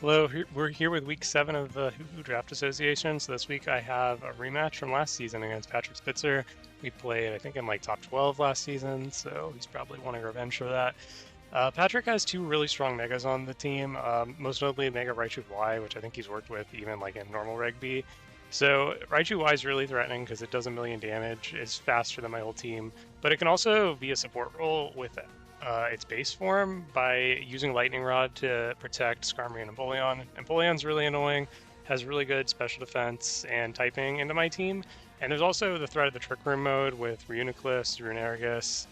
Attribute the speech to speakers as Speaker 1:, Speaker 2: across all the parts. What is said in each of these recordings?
Speaker 1: Hello, we're here with week 7 of the Who Draft Association. So this week I have a rematch from last season against Patrick Spitzer. We played, I think, in like top 12 last season, so he's probably wanting revenge for that. Patrick has two really strong megas on the team, most notably Mega Raichu Y, which I think he's worked with even like in normal Reg B. So Raichu Y is really threatening because it does a million damage, is faster than my old team, but it can also be a support role with its base form by using Lightning Rod to protect Skarmory and Empoleon. Empoleon's really annoying, has really good special defense and typing into my team. And there's also the threat of the Trick Room mode with Reuniclus, Runerigus,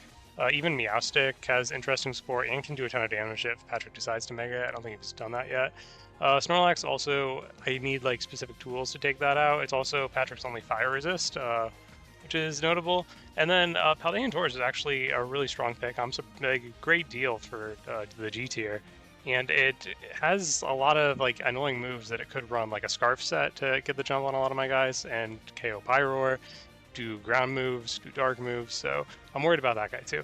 Speaker 1: even Meowstic has interesting support and can do a ton of damage if Patrick decides to Mega. I don't think he's done that yet. Snorlax also, I need like specific tools to take that out. It's also Patrick's only fire resist, which is notable. And then Paldean Taurus is actually a really strong pick. I'm a great deal for the G tier. And it has a lot of like annoying moves that it could run, like a Scarf set to get the jump on a lot of my guys, and KO Pyroar, do ground moves, do dark moves. So I'm worried about that guy too.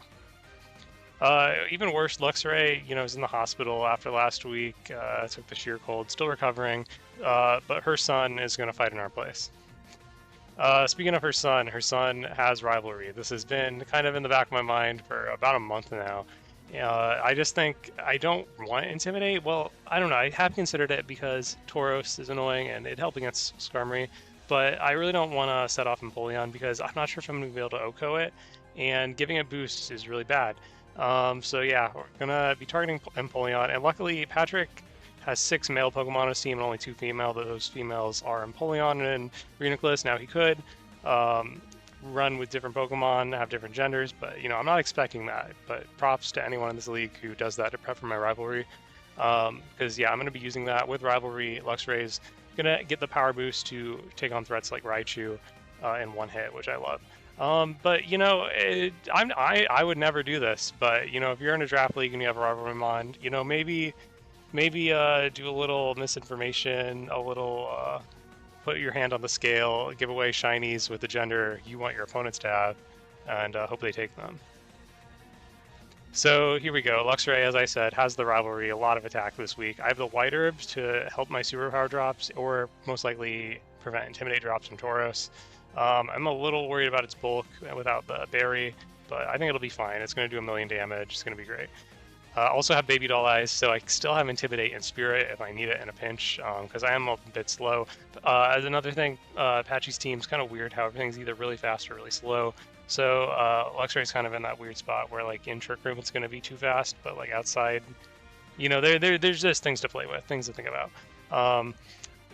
Speaker 1: Even worse, Luxray, is in the hospital after last week. Took the sheer cold, still recovering. But her son is going to fight in our place. Speaking of her son has Rivalry. This has been kind of in the back of my mind for about a month now. I just think I don't want to Intimidate. Well, I don't know. I have considered it because Tauros is annoying and it'd help against Skarmory, but I really don't want to set off Empoleon because I'm not sure if I'm going to be able to OHKO it, and giving it boosts is really bad. So yeah, we're going to be targeting Empoleon, and luckily Patrick has 6 male Pokemon on his team and only 2 female. Those females are Empoleon and Reuniclus. Now he could run with different Pokemon, have different genders, but I'm not expecting that. But props to anyone in this league who does that to prep for my Rivalry. Because I'm going to be using that with Rivalry. Luxray's going to get the power boost to take on threats like Raichu in one hit, which I love. But I would never do this. But if you're in a draft league and you have a Rivalry Mon, maybe do a little misinformation, a little put your hand on the scale, give away shinies with the gender you want your opponents to have, and hope they take them. So here we go. Luxray, as I said, has the Rivalry, a lot of attack this week. I have the White Herbs to help my superpower drops, or most likely prevent Intimidate drops from Tauros. I'm a little worried about its bulk without the berry, but I think it'll be fine. It's going to do a million damage. It's going to be great. Also have Baby Doll Eyes, so I still have Intimidate and Spirit if I need it in a pinch, because I am a bit slow. As another thing, Apache's team's kind of weird how everything's either really fast or really slow. So Luxray's kind of in that weird spot where like in Trick Room it's going to be too fast, but like outside, there's just things to play with, things to think about.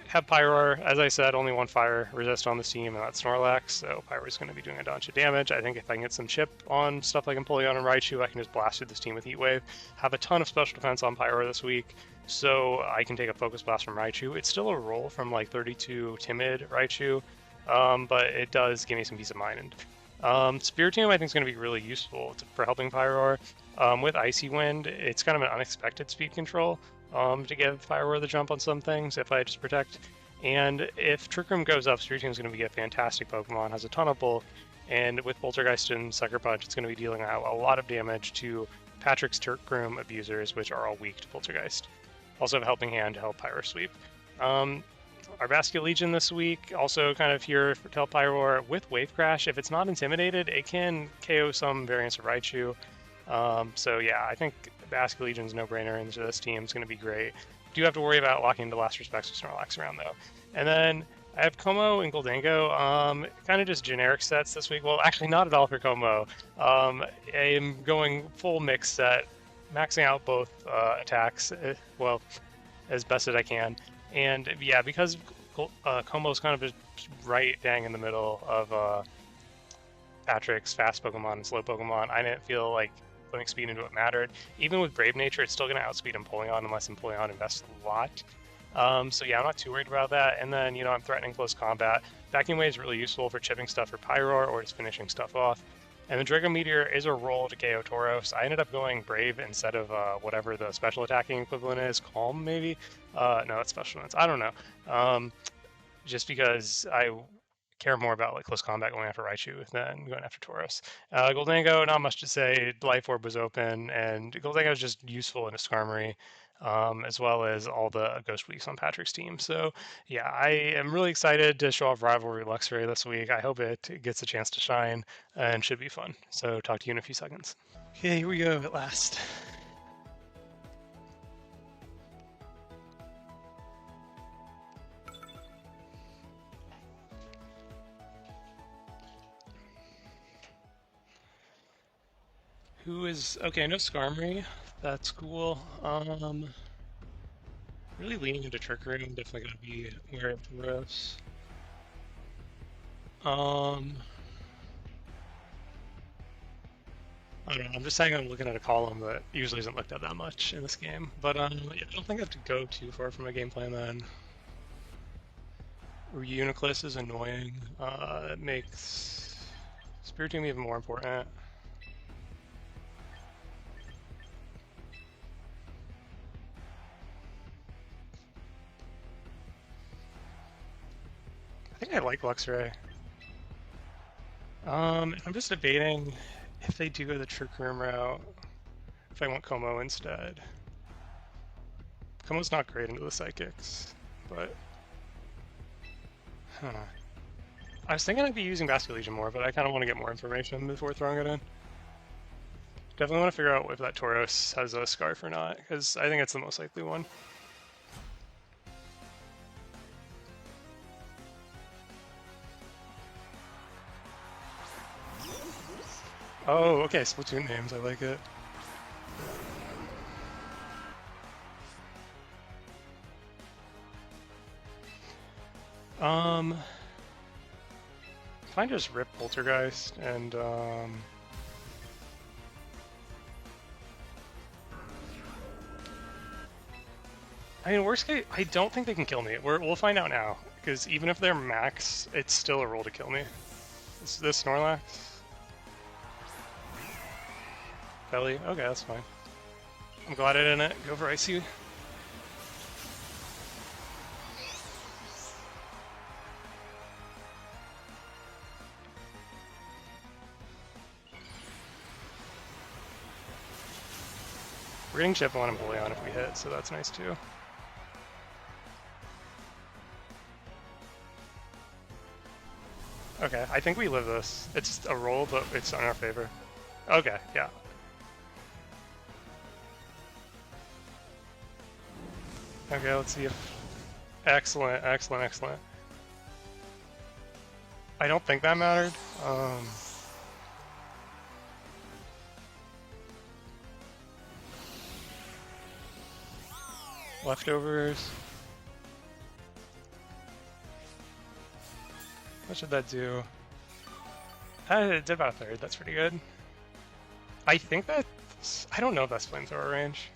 Speaker 1: Have Pyroar, as I said, only one fire resist on this team, and that's Snorlax, so Pyroar's going to be doing a bunch of damage. I think if I can get some chip on stuff like Empoleon and Raichu, I can just blast through this team with Heat Wave. Have a ton of special defense on Pyroar this week, so I can take a Focus Blast from Raichu. It's still a roll from like 32 Timid Raichu, but it does give me some peace of mind. Spiritomb I think is going to be really useful for helping Pyroar. With Icy Wind, it's kind of an unexpected speed control to give Pyroar the jump on some things if I just protect. And if Trick Room goes up, Spiritomb is going to be a fantastic Pokemon, has a ton of bulk, and with Poltergeist and Sucker Punch, it's going to be dealing out a lot of damage to Patrick's Trick Room abusers, which are all weak to Poltergeist. Also have a Helping Hand to help Pyro Sweep. Our Vascular Legion this week, also kind of here to help Pyroar with Wave Crash. If it's not intimidated, it can KO some variants of Raichu. So yeah, I think Vascular Legion's no-brainer into this team. It's going to be great. Do have to worry about locking into Last Respects with Snorlax around though. And then I have Como and Goldango, kind of just generic sets this week. Well, actually not at all for Como. I'm going full mix set, maxing out both attacks, well, as best as I can. And yeah, because Como's kind of just right dang in the middle of Patrick's fast Pokemon and slow Pokemon, I didn't feel like putting speed into it mattered. Even with Brave Nature, it's still going to outspeed Empoleon unless Empoleon invests a lot. So yeah, I'm not too worried about that. And then, I'm threatening close combat. Vacuum Wave is really useful for chipping stuff for Pyroar or just finishing stuff off. And the Draco Meteor is a roll to KO Tauros. I ended up going Brave instead of whatever the special attacking equivalent is, Calm maybe? No, that's special defense. I don't know. Just because I care more about like close combat going after Raichu than going after Tauros. Goldango, not much to say. Life Orb was open, and Goldango is just useful in a Skarmory. as well as all the Ghost Weeks on Patrick's team. So yeah, I am really excited to show off Rivalry Luxray this week. I hope it gets a chance to shine and should be fun. So talk to you in a few seconds. Okay, here we go at last. Who is okay? No Skarmory. That's cool. Really leaning into Trick Room. Definitely gonna be wary of Tauros. I don't know. I'm just saying I'm looking at a column that usually isn't looked at that much in this game. But yeah, I don't think I have to go too far from my game plan then. Uniclus is annoying. It makes Spiritomb even more important. I think I like Luxray. I'm just debating if they do go the Trick Room route, if I want Como instead. Como's not great into the Psychics, but... Huh. I was thinking I'd be using Vascular Legion more, but I kind of want to get more information before throwing it in. Definitely want to figure out if that Tauros has a Scarf or not, because I think it's the most likely one. Oh, okay, Splatoon names, I like it. If I just rip Poltergeist and I mean, worst case, I don't think they can kill me. We'll find out now, because even if they're max, it's still a roll to kill me. Is this Snorlax? Belly? Okay, that's fine. I'm glad I didn't go for Icy. We're getting Chipmon and Bullion if we hit, so that's nice too. Okay, I think we live this. It's a roll, but it's in our favor. Okay, yeah. Okay, let's see if... Excellent, excellent, excellent. I don't think that mattered. Leftovers. What should that do? It did about a third, that's pretty good. I think that's... I don't know if that's Flamethrower range.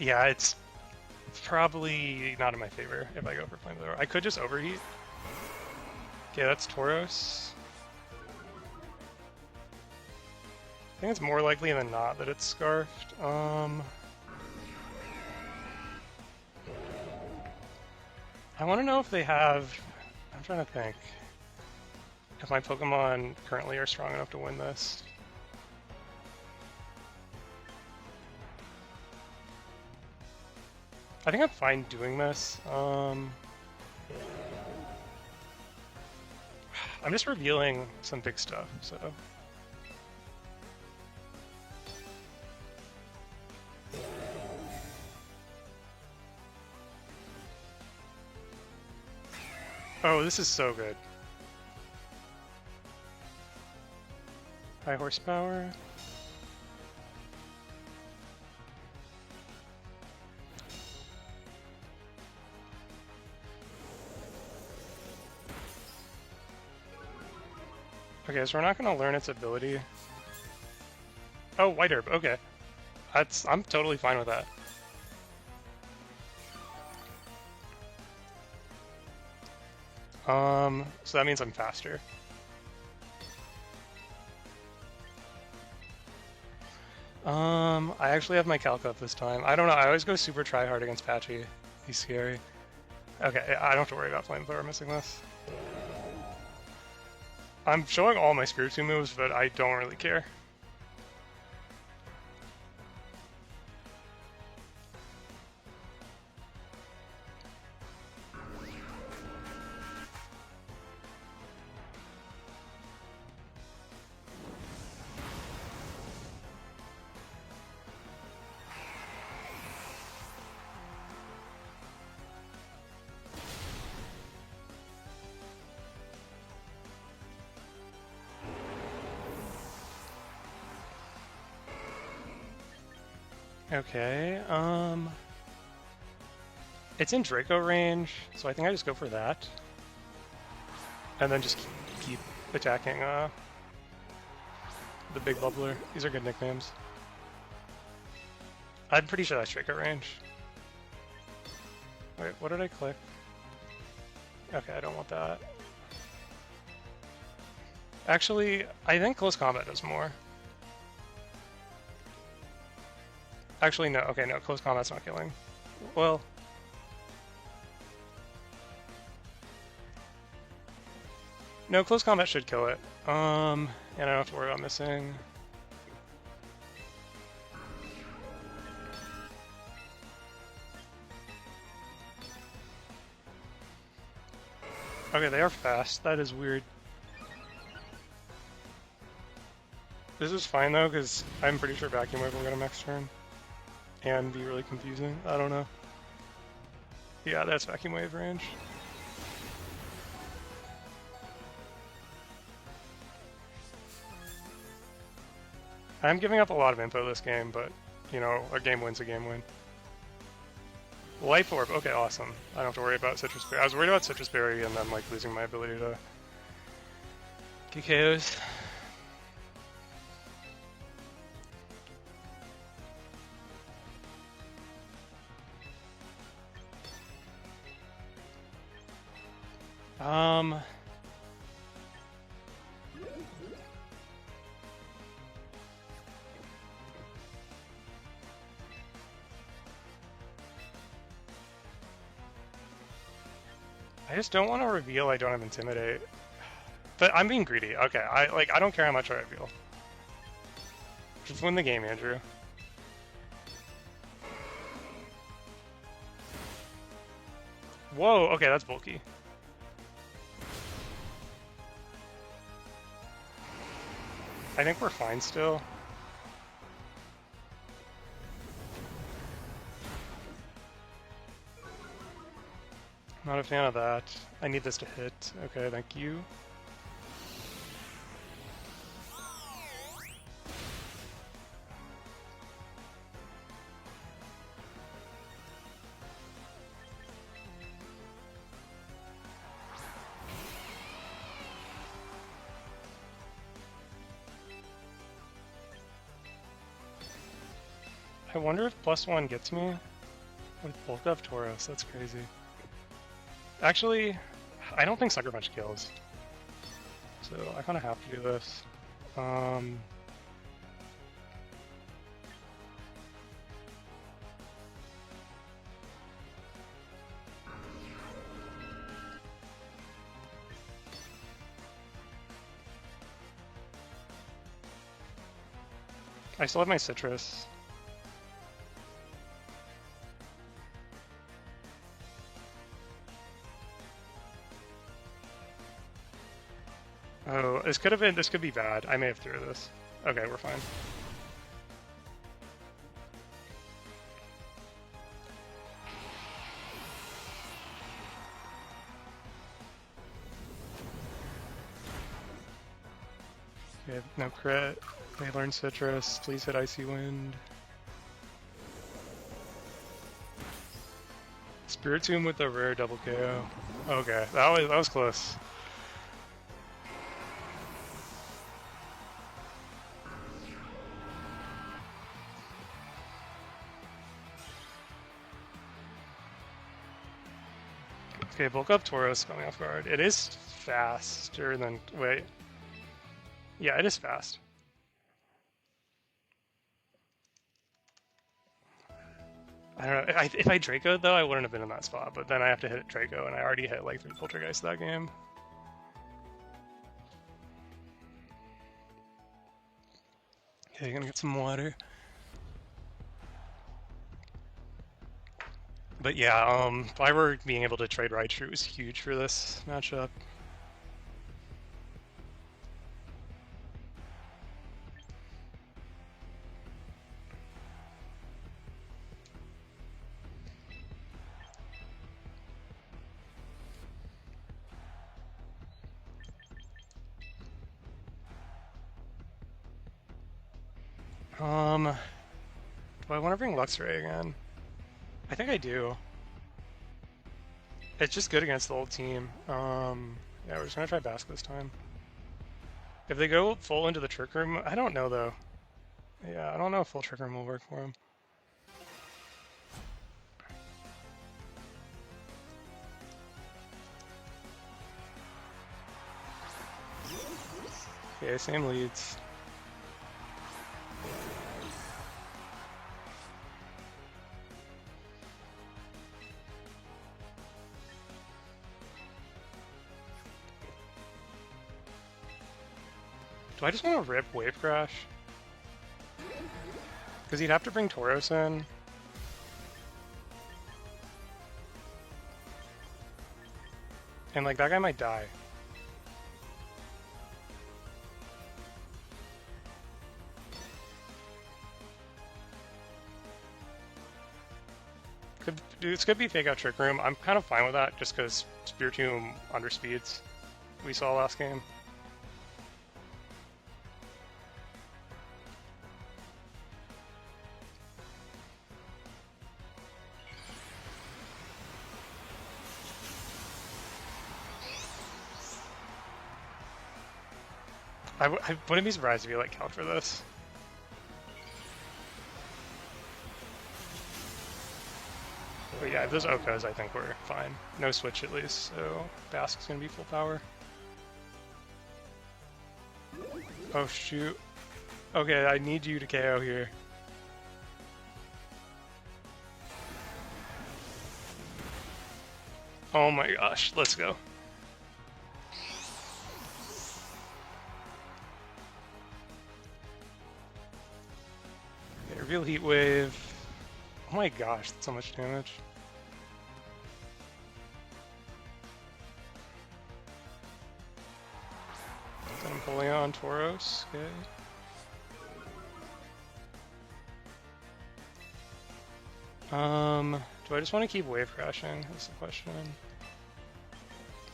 Speaker 1: Yeah, it's probably not in my favor if I go for Flamethrower. I could just overheat. Okay, that's Tauros. I think it's more likely than not that it's Scarfed. I want to know if they have... I'm trying to think. If my Pokemon currently are strong enough to win this. I think I'm fine doing this. I'm just revealing some big stuff, so... Oh, this is so good. High horsepower. Okay, so we're not gonna learn its ability. Oh, White Herb, okay. I'm totally fine with that. So that means I'm faster. I actually have my calc up this time. I don't know, I always go super try hard against Patchy. He's scary. Okay, I don't have to worry about Flamethrower missing this. I'm showing all my Spirit 2 moves, but I don't really care. Okay, it's in Draco range, so I think I just go for that. And then just keep attacking, the big bubbler. These are good nicknames. I'm pretty sure that's Draco range. Wait, what did I click? Okay, I don't want that. Actually, I think close combat does more. Actually, no. Okay, no. Close combat's not killing. Well... No, close combat should kill it. And I don't have to worry about missing. Okay, they are fast. That is weird. This is fine though, because I'm pretty sure Vacuum Wave will get him next turn. And be really confusing. I don't know. Yeah, that's Vacuum Wave range. I'm giving up a lot of info this game, but, you know, a game win's a game win. Life Orb, okay, awesome. I don't have to worry about Citrus Berry. I was worried about Citrus Berry and then, like, losing my ability to get KOs. I just don't want to reveal I don't have Intimidate. But I'm being greedy. Okay, I don't care how much I reveal. Just win the game, Andrew. Whoa, okay, that's bulky. I think we're fine still. Not a fan of that. I need this to hit. Okay, thank you. I wonder if +1 gets me with Bulk of Tauros. That's crazy. Actually, I don't think Sucker Punch kills. So I kind of have to do this. I still have my Citrus. Oh, this could be bad. I may have threw this. Okay, we're fine. Okay, no crit. They learn Citrus. Please hit Icy Wind. Spirit Tomb with the rare double KO. Okay, that was close. Okay, bulk up Tauros coming off guard. It is faster than... Wait. Yeah, it is fast. I don't know. If I Draco'd though, I wouldn't have been in that spot. But then I have to hit Draco, and I already hit like 3 Poltergeist that game. Okay, gonna get some water. But yeah, Pyroar being able to trade Raichu was huge for this matchup. Do I want to bring Luxray again? I think I do. It's just good against the old team. Yeah, we're just gonna try Bask this time. If they go full into the Trick Room, I don't know though. Yeah, I don't know if full Trick Room will work for him. Okay, same leads. Do I just want to rip Wave Crash? Because he'd have to bring Tauros in. And like, that guy might die. This could be Fake Out Trick Room. I'm kind of fine with that, just because Spiritomb underspeeds we saw last game. I wouldn't be surprised if you like count for this. But yeah, if there's Okos, I think we're fine. No switch at least, so Bask's gonna be full power. Oh shoot. Okay, I need you to KO here. Oh my gosh, let's go. Okay, reveal Heat Wave. Oh my gosh, that's so much damage. Empoleon, Tauros, okay. Do I just want to keep wave crashing? That's the question.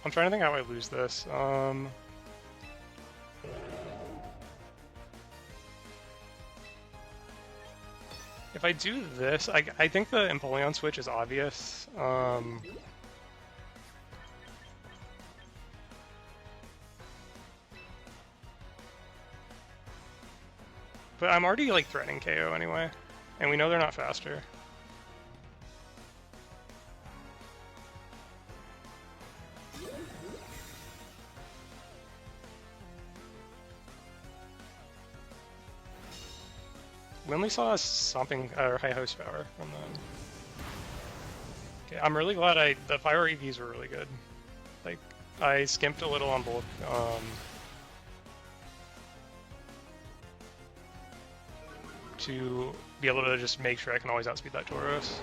Speaker 1: I'm trying to think how I lose this. If I do this, I think the Empoleon switch is obvious. But I'm already like threatening KO anyway, and we know they're not faster. We only saw something or high host power from them. Okay, I'm really glad the fire EVs were really good. Like, I skimped a little on bulk. To be able to just make sure I can always outspeed that Tauros.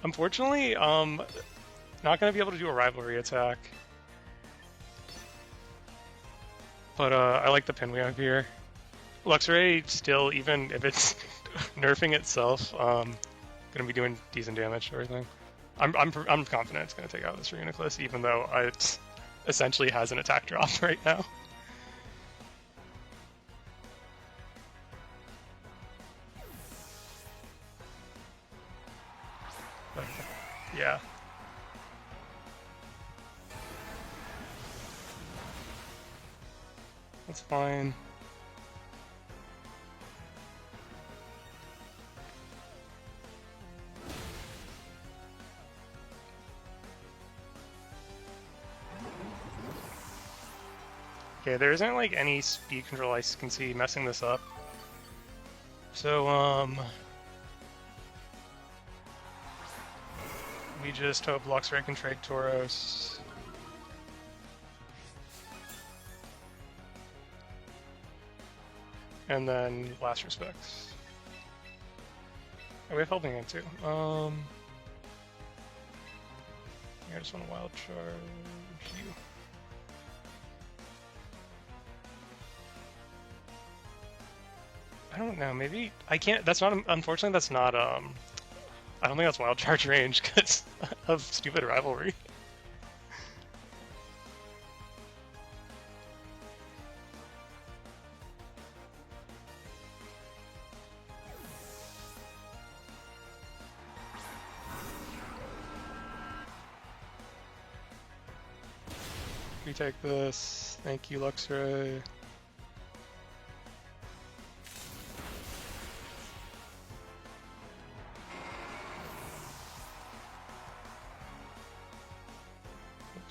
Speaker 1: Unfortunately, not gonna be able to do a rivalry attack. But I like the pin we have here. Luxray still, even if it's nerfing itself, gonna be doing decent damage to everything. I'm confident it's gonna take out this Reuniclus, even though it essentially has an attack drop right now. Yeah. That's fine. Okay, there isn't like any speed control I can see messing this up. So, we just hope Luxray can trade Tauros. And then last respects. Oh, we have helping hand too. I just want to wild charge you. I don't know, maybe I can't. That's not, unfortunately, that's not, I don't think that's wild charge range because of stupid rivalry. We take this. Thank you, Luxray.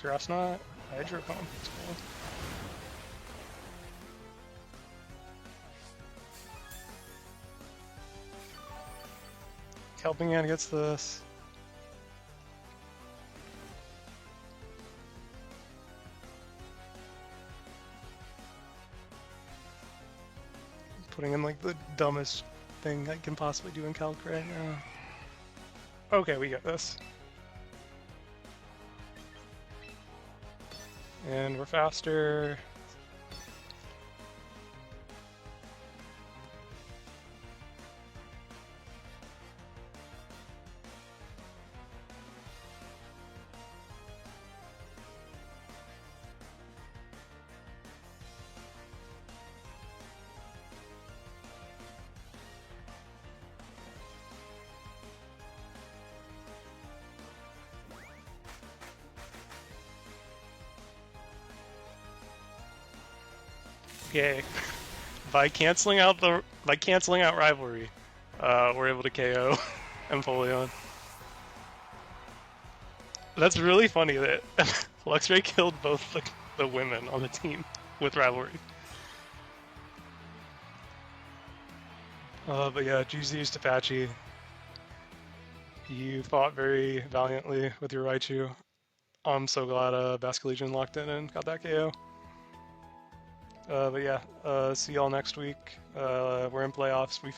Speaker 1: Grass Knot, Hydro Pump, that's cool. Helping Hand gets this. Putting in like the dumbest thing I can possibly do in Calc right now. Okay, we got this. And we're faster. Okay, by canceling out rivalry, we're able to KO Empoleon. That's really funny that Luxray killed both the women on the team with rivalry. But yeah, GG's to Patchy. You fought very valiantly with your Raichu. I'm so glad Basque Legion locked in and got that KO. But yeah, see y'all next week. We're in playoffs. We